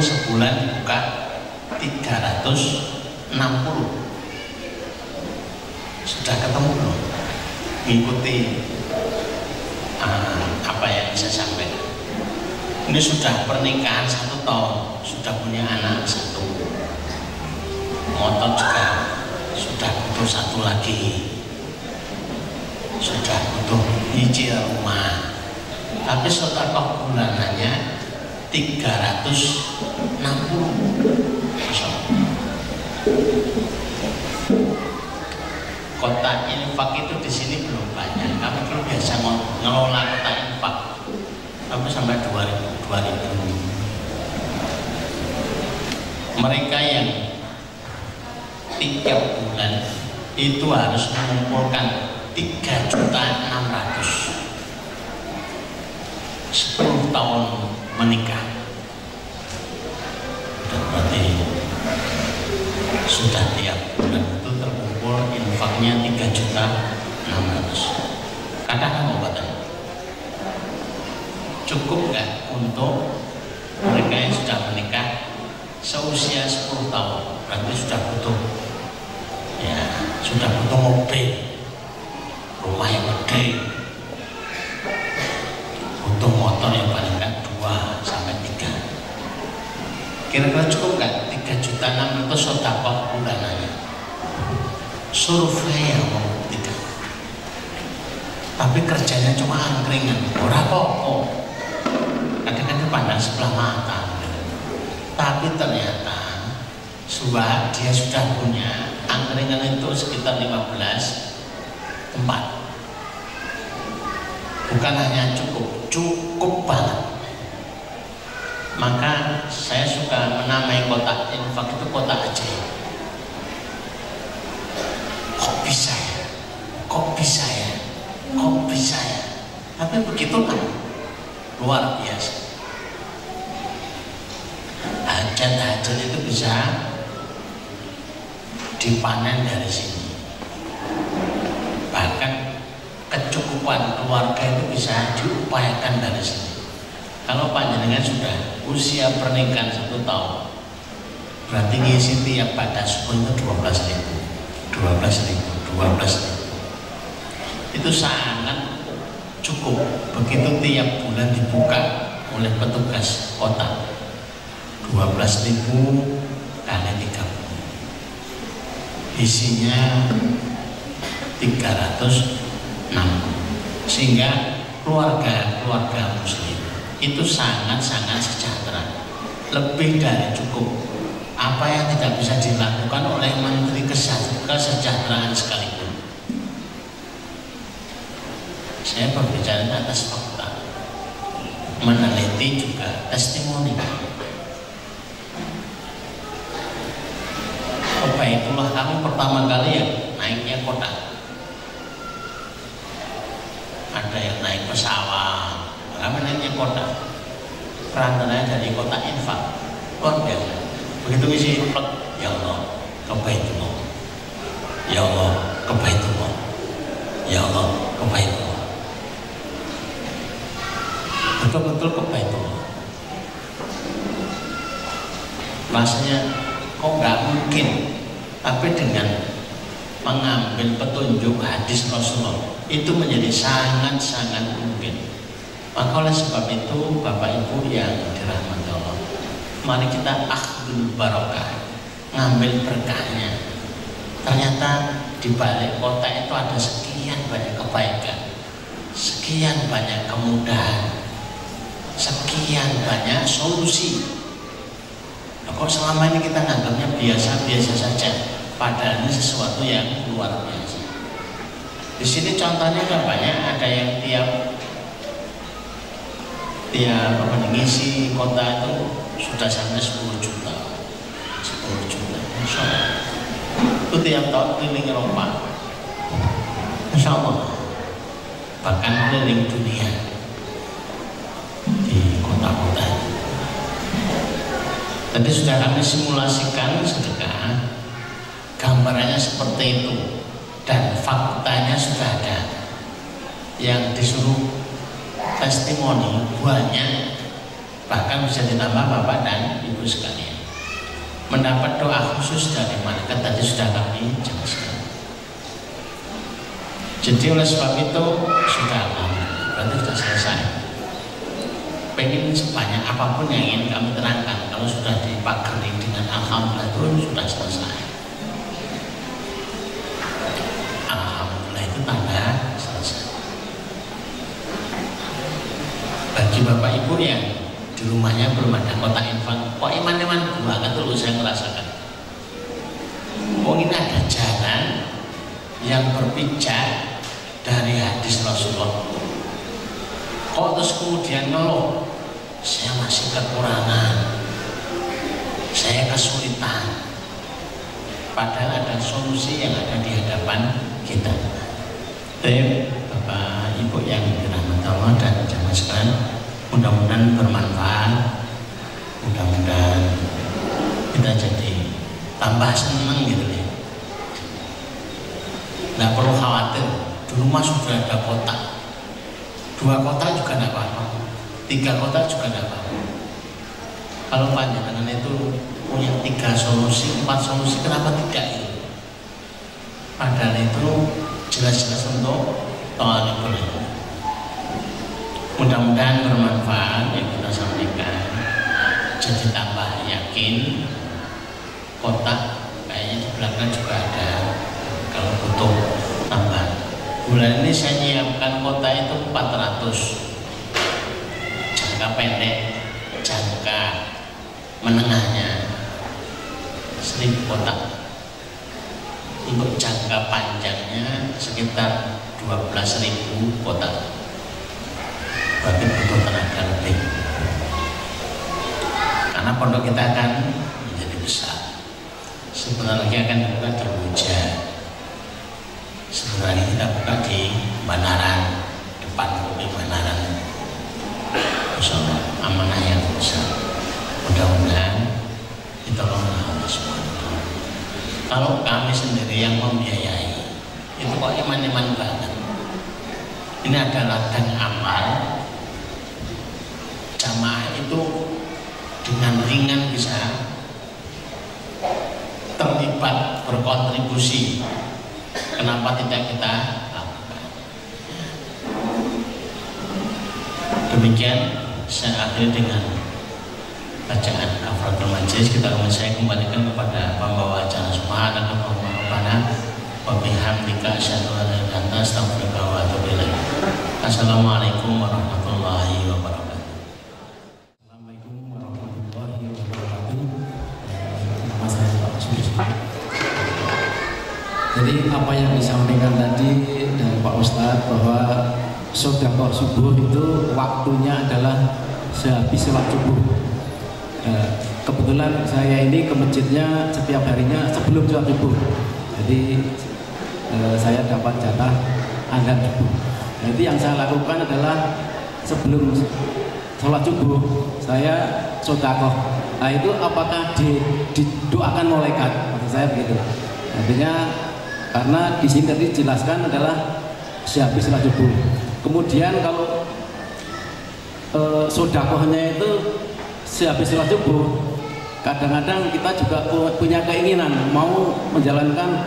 [SPEAKER 1] sebulan dibuka 360. Sudah ketemu belum? Mengikuti apa yang saya sampaikan. Ini sudah pernikahan 1 tahun, sudah punya anak 1. Motor juga sudah butuh 1 lagi. Sudah butuh nyicil rumah. Tapi sedekah bulanannya 360. Kota infak itu di sini belum banyak. Kami dulu biasa ngelola kota infak. Kami sampai 2.000. Mereka yang tiap bulan itu harus mengumpulkan 3.600.000. 10 tahun menikah. Dan berarti sudah tiap bulan itu terkumpul infaknya 3.600.000. Kadang mau katanya cukup nggak untuk mereka yang sudah menikah seusia 10 tahun? Berarti sudah butuh, ya sudah butuh mobil, rumah yang gede, butuh motor yang paling enggak 2 sampai 3. Kira-kira cukup nggak 3.600.000 sedekah bulanannya? Survei yang membuktikan. Tapi kerjanya cuma angkringan, ora apa-apa. Kadang-kadang pandang sebelah mata. Tapi ternyata dia sudah punya angkringan itu sekitar 15 tempat. Bukan hanya cukup banget. Maka saya suka menamai kotak infak itu kotak ajaib. Kok bisa ya? Tapi begitu kan luar biasa. Hajat itu bisa dipanen dari sini. Bahkan kecukupan keluarga itu bisa diupayakan dari sini. Kalau panjenengan sudah usia pernikahan 1 tahun, berarti ngisi tiap pada subuh itu 12.000. Itu sangat cukup. Begitu tiap bulan dibuka oleh petugas kota, 12.000 kali 30, isinya 360. Sehingga keluarga muslim itu sangat-sangat sejahtera, lebih dari cukup. Apa yang tidak bisa dilakukan oleh Menteri Kesejahteraan sekalipun. Saya berbicara atas fakta, meneliti juga testimoni. Itulah kamu pertama kali ya naiknya kota. Ada yang naik pesawat, kami naiknya kota. Perantaranya dari kota infak, luar biasa. Begitu isi plek, ya Allah, kebaitullah. Ya Allah, kebaitullah. Ya Allah, kebaitullah. Betul-betul kebaitullah. Rasanya kok nggak mungkin. Tapi dengan mengambil petunjuk hadis Rasulullah itu menjadi sangat-sangat mungkin. Maka oleh sebab itu Bapak Ibu yang dirahmati Allah, mari kita akhdul barokah, ngambil berkahnya. Ternyata di balik kota itu ada sekian banyak kebaikan, sekian banyak kemudahan, sekian banyak solusi. Nah, kok selama ini kita nganggapnya biasa-biasa saja, padahal ini sesuatu yang luar biasa. Di sini contohnya kan banyak, ada yang tiap mengisi kota itu sudah sampai 10 juta, 10 juta, Masya Allah. Itu tiap tahun keliling Eropa, Masya Allah, bahkan keliling dunia di kota-kota. Tadi sudah kami simulasikan sedekah, gambarannya seperti itu, dan faktanya sudah ada. Yang disuruh testimoni banyak, bahkan bisa ditambah Bapak dan Ibu sekalian. Mendapat doa khusus dari malaikat tadi sudah kami jelaskan. Jadi oleh sebab itu sudah berarti sudah selesai. Pengen sebanyak apapun yang ingin kami terangkan, kalau sudah dipagari dengan alhamdulillah itu sudah selesai. Alhamdulillah itu tanda selesai. Bagi Bapak Ibu yang di rumahnya belum ada kotak infak, kok iman-iman banget dulu saya merasakan. Oh, ini ada jalan yang berpijak dari hadis Rasulullah. Kok terus kemudian ngeluh, saya masih kekurangan, saya kesulitan. Padahal ada solusi yang ada di hadapan kita. Bapak Ibu yang dirahmati Allah dan jamaah sekalian, mudah-mudahan bermanfaat, mudah-mudahan kita jadi tambah senang gitu ya. Nggak perlu khawatir, di rumah sudah ada kotak, 2 kotak juga nggak apa-apa, 3 kotak juga nggak apa-apa. Kalau panjenengan itu punya 3 solusi, 4 solusi, kenapa tidak itu? Padahal itu jelas-jelas untuk thalibul ilm. Mudah-mudahan bermanfaat yang kita sampaikan, jadi tambah yakin. Kotak kayaknya di belakang juga ada, kalau butuh tambah. Bulan ini saya nyiapkan kotak itu 400, jangka pendek, jangka menengahnya 1000 kotak, untuk jangka panjangnya sekitar 12.000 kotak. Berarti butuh tenaga lebih, karena pondok kita akan menjadi besar. Sebentar lagi akan dibuka di Buja, sebentar lagi kita buka di Banaran, depan di Banaran. Insyaallah amanah yang besar. Mudah-mudahan ditolong Allah SWT. Kalau kami sendiri yang membiayai, itu kok iman-iman banget. Ini adalah ladang amal. Jamaah itu dengan ringan bisa terlibat berkontribusi. Kenapa tidak kita lakukan? Demikian saya akhiri dengan bacaan kafaratul majlis. Saya kembalikan kepada pembawa acara. Subhanakallahumma rabbana wa bihamdika asyhadu an la ilaha illa anta astaghfiruka wa atubu ilaik. Assalamualaikum warahmatullahi wabarakatuh.
[SPEAKER 2] Jadi apa yang disampaikan tadi dari Pak Ustadz bahwa sedekah subuh itu waktunya adalah sehabis sholat subuh. Kebetulan saya ini ke masjidnya setiap harinya sebelum sholat subuh. Jadi saya dapat jatah azan subuh. Jadi yang saya lakukan adalah sebelum sholat subuh saya sedekah. Nah itu apakah didoakan malaikat? Maksud saya begitu. Artinya karena di sini tadi dijelaskan adalah sehabis sholat subuh. Kemudian kalau sedekahnya itu sehabis sholat subuh, kadang-kadang kita juga punya keinginan mau menjalankan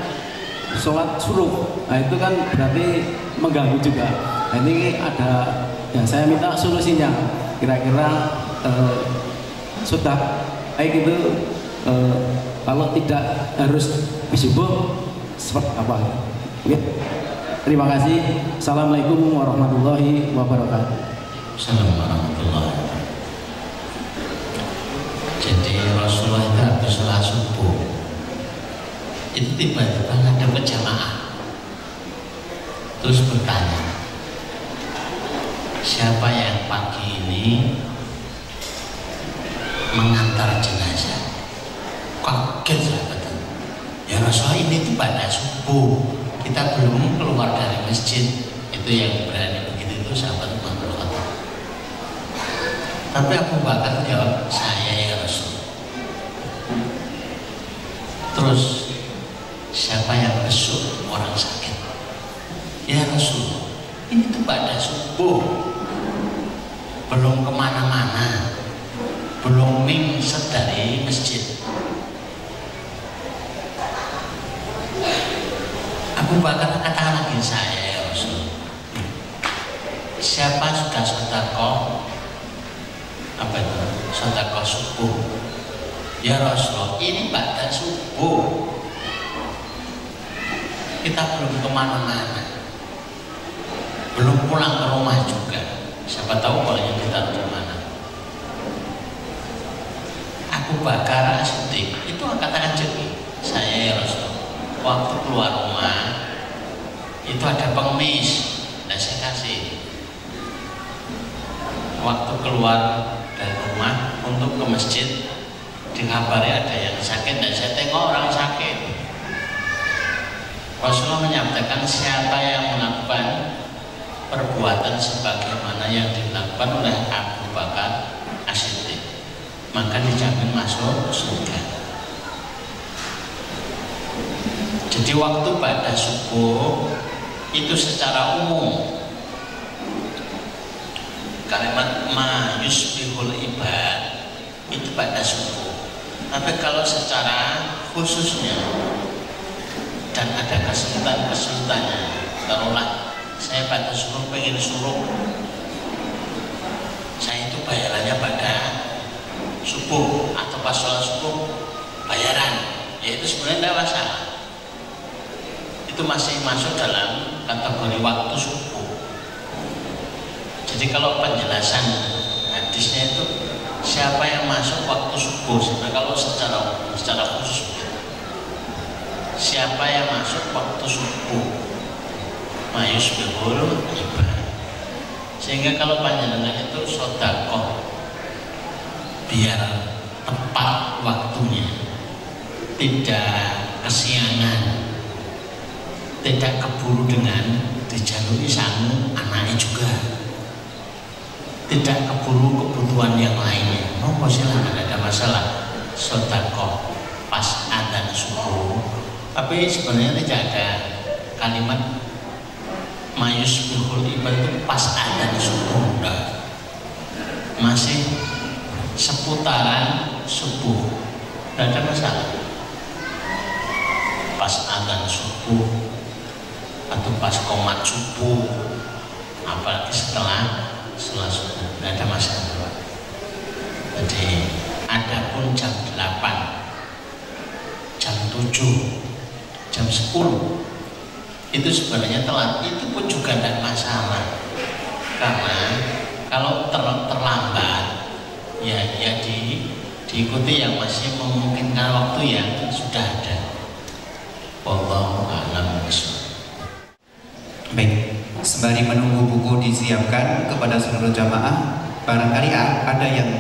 [SPEAKER 2] sholat suruh. Nah itu kan berarti mengganggu juga. Nah, ini ada yang saya minta solusinya. Kira-kira baik itu kalau tidak harus subuh seperti apa. Oke. Terima kasih. Assalamualaikum warahmatullahi wabarakatuh.
[SPEAKER 1] Assalamualaikum warahmatullahi wabarakatuh. Jadi Rasulullah itu habis sholat subuh itu tiba-tiba ada berjamaah, terus bertanya, siapa yang pagi ini mengantar jenazah? Kaget sahabat. Ya Rasulullah, ini tuh pada subuh, kita belum keluar dari masjid. Itu yang berani begitu itu sahabat Umar bin Khattab. Tapi Abu Bakar jawab, saya ya Rasul. Terus siapa yang besuk orang sakit? Ya Rasul, ini tuh pada subuh, belum kemana-mana, belum mingset dari masjid. Abu Bakar katakan lagi, saya ya Rasul. Siapa sudah sedekah? Apa itu? Sedekah subuh. Ya Rasul, ini pada subuh, kita belum kemana-mana, belum pulang ke rumah juga. Siapa tahu kalau kita di mana. Abu Bakar As-Siddiq itu katakan jadi, saya ya Rasul, waktu keluar rumah itu ada pengemis, dan saya kasih. Waktu keluar dari rumah untuk ke masjid, dikabari ada yang sakit dan saya tengok orang sakit. Rasulullah menyampaikan, siapa yang melakukan perbuatan sebagaimana yang dilakukan oleh Abu Bakar As-Siddiq, maka dijamin masuk surga. Jadi waktu pada subuh itu secara umum kalimat ma yusbihul ibad itu pada subuh. Tapi kalau secara khususnya dan ada kesulitan-kesulitannya, taruhlah saya pada subuh pengen suruh, saya itu bayarannya pada subuh atau pas sholat subuh bayaran, ya itu sebenarnya tidak masalah. Itu masih masuk dalam kategori waktu subuh. Jadi kalau penjelasan hadisnya itu siapa yang masuk waktu subuh, sebenarnya kalau secara khusus siapa yang masuk waktu subuh mayus bihul ibad, sehingga kalau panjenengan itu sedekah biar tepat waktunya, tidak kesiangan, tidak keburu dengan dijalui sangu anaknya juga, tidak keburu kebutuhan yang lainnya. Oh silakan, ada masalah sedekah pas adzan subuh, tapi sebenarnya tidak ada kalimat mayus bihul ibad itu pas adzan subuh, enggak. Masih seputaran subuh, tidak ada masalah. Pas adzan subuh atau pas qomat subuh, apalagi setelah subuh, tidak ada masalah. Jadi adapun jam 8, jam 7, jam 10 itu sebenarnya telat, itu pun juga tidak masalah, karena kalau terlambat ya diikuti yang masih memungkinkan waktu yang sudah ada. Wallahu a'lam bishawab.
[SPEAKER 3] Baik, sembari menunggu buku disiapkan kepada seluruh jamaah, barangkali ada yang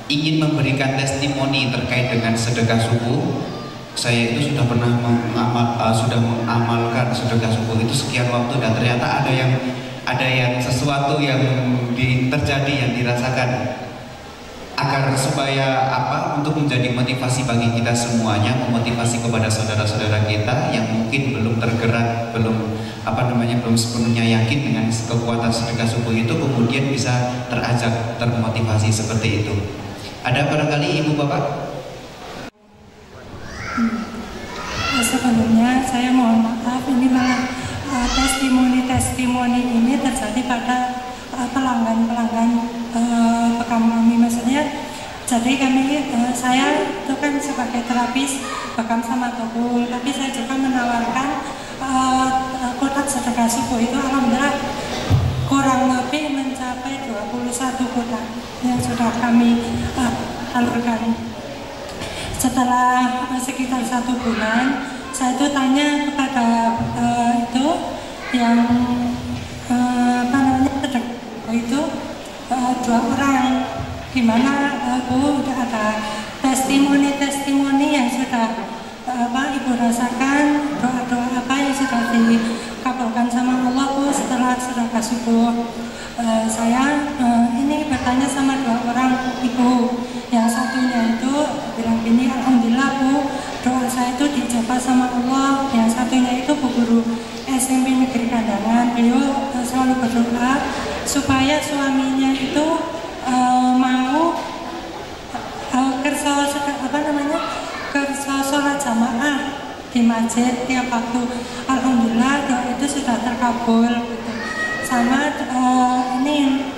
[SPEAKER 3] ingin memberikan testimoni terkait dengan sedekah subuh. Saya itu sudah pernah mengamalkan sedekah subuh itu sekian waktu, dan ternyata ada yang sesuatu yang terjadi, yang dirasakan, agar supaya untuk menjadi motivasi bagi kita semuanya, memotivasi kepada saudara-saudara kita yang mungkin belum tergerak, belum sepenuhnya yakin dengan kekuatan sedekah subuh itu, kemudian bisa termotivasi seperti itu. Ada barangkali ibu bapak?
[SPEAKER 4] Sebelumnya saya mohon maaf, ini malah testimoni ini terjadi pada pelanggan Bekam kami. Maksudnya Jadi saya itu kan sebagai terapis Bekam sama Tokul, tapi saya juga menawarkan kotak sedekah subuh itu alhamdulillah kurang lebih mencapai 21 kotak yang sudah kami salurkan. Setelah sekitar 1 bulan, saya itu tanya kepada itu yang sedekah itu 2 orang. Gimana Bu, udah ada testimoni yang sudah Ibu rasakan, doa-doa apa yang sudah dikabulkan sama Allah Bu setelah sedekah subuh. Saya ini bertanya sama 2 orang Ibu. Yang satunya itu bilang gini, alhamdulillah Bu, doa saya itu dijawab sama Allah. Yang satunya itu Bu Guru SMP Negeri Kandangan, beliau selalu berdoa supaya suaminya itu mau kerja sholat jamaah di masjid tiap waktu. Alhamdulillah doa itu sudah terkabul gitu. Sama ini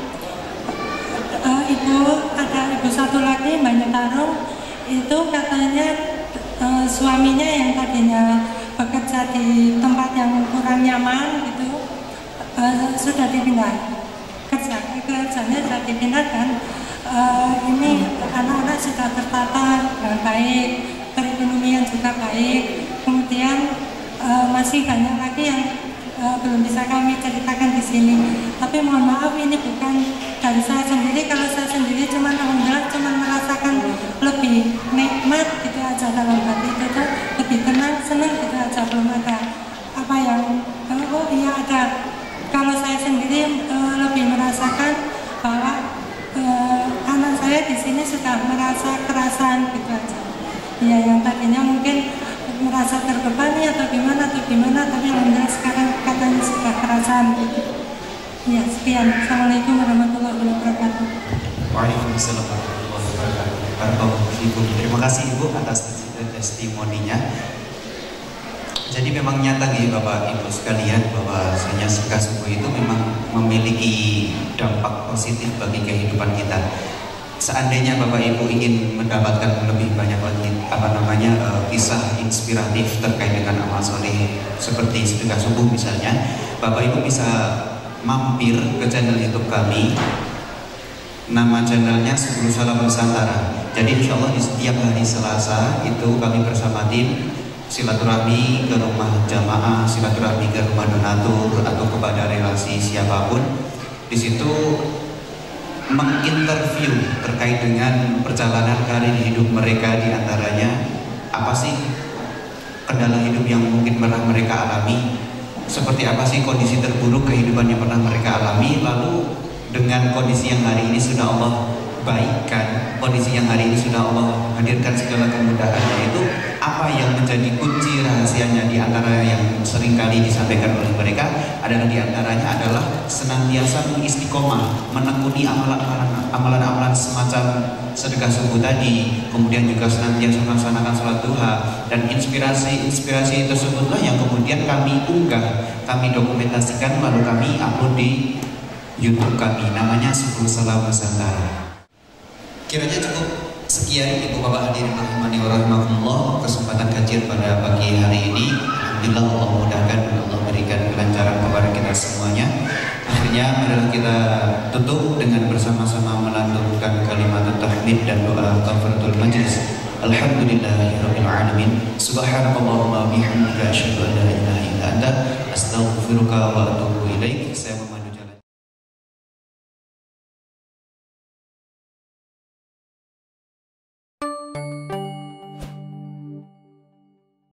[SPEAKER 4] ada ibu satu lagi Mbak Nyetarung, itu katanya suaminya yang tadinya bekerja di tempat yang kurang nyaman gitu sudah dipindah. Kerjanya sudah dipindahkan. Ini anak-anak sudah tertata dengan baik, perekonomian juga baik. Kemudian masih banyak lagi yang belum bisa kami ceritakan di sini. Tapi mohon maaf, ini bukan dari saya sendiri. Kalau saya sendiri alhamdulillah merasakan lebih nikmat gitu aja dalam hati itu tuh, lebih tenang, senang gitu aja. Belum ada apa yang ada. Kalau saya sendiri lebih merasakan bahwa anak saya di sini sudah merasa kerasan gitu aja. Ya, yang tadinya mungkin merasa terbebani atau gimana, tapi alhamdulillah sekarang katanya sudah kerasan gitu. Ya, sekian. Assalamualaikum warahmatullahi wabarakatuh.
[SPEAKER 3] Waalaikumsalam warahmatullahi wabarakatuh. Terima kasih Ibu atas testimoninya. Jadi memang nyata nih Bapak Ibu sekalian bahwasanya sedekah subuh itu memang memiliki dampak positif bagi kehidupan kita. Seandainya Bapak Ibu ingin mendapatkan lebih banyak lagi kisah inspiratif terkait dengan amal soleh seperti sedekah subuh misalnya, Bapak Ibu bisa mampir ke channel YouTube kami. Nama channelnya 10 Salam Nusantara. Jadi insya Allah di setiap hari Selasa itu kami bersama tim silaturahmi ke rumah jamaah, silaturahmi ke rumah donatur atau kepada relasi siapapun. Di situ menginterview terkait dengan perjalanan karir hidup mereka, di antaranya apa sih kendala hidup yang mungkin pernah mereka alami, seperti apa sih kondisi terburuk kehidupan yang pernah mereka alami, lalu dengan kondisi yang hari ini sudah Allah baikkan, kondisi yang hari ini sudah Allah hadirkan segala kemudahan, yaitu apa yang menjadi kunci rahasianya. Di antara yang seringkali disampaikan oleh mereka adalah adalah senantiasa mengistiqomah, menekuni amalan-amalan semacam sedekah subuh tadi, kemudian juga senantiasa melaksanakan sholat duha, dan inspirasi tersebutlah yang kemudian kami unggah, kami dokumentasikan, lalu kami upload di YouTube kami, namanya 10 Salam Nusantara. Kiranya cukup sekian Ibu Bapak hadirin rahimani wa rahimakumullah, kesempatan kajian pada pagi hari ini. Alhamdulillah Allah mudahkan, Allah berikan kelancaran kepada kita semuanya. Akhirnya marilah kita tutup dengan bersama-sama melantunkan kalimat tahmid dan doa kafaratul majlis. Alhamdulillahirabbil alamin. Subhanakallahumma bihamdika asyhadu an la ilaha illa anta astaghfiruka wa atubu ilaik. Saya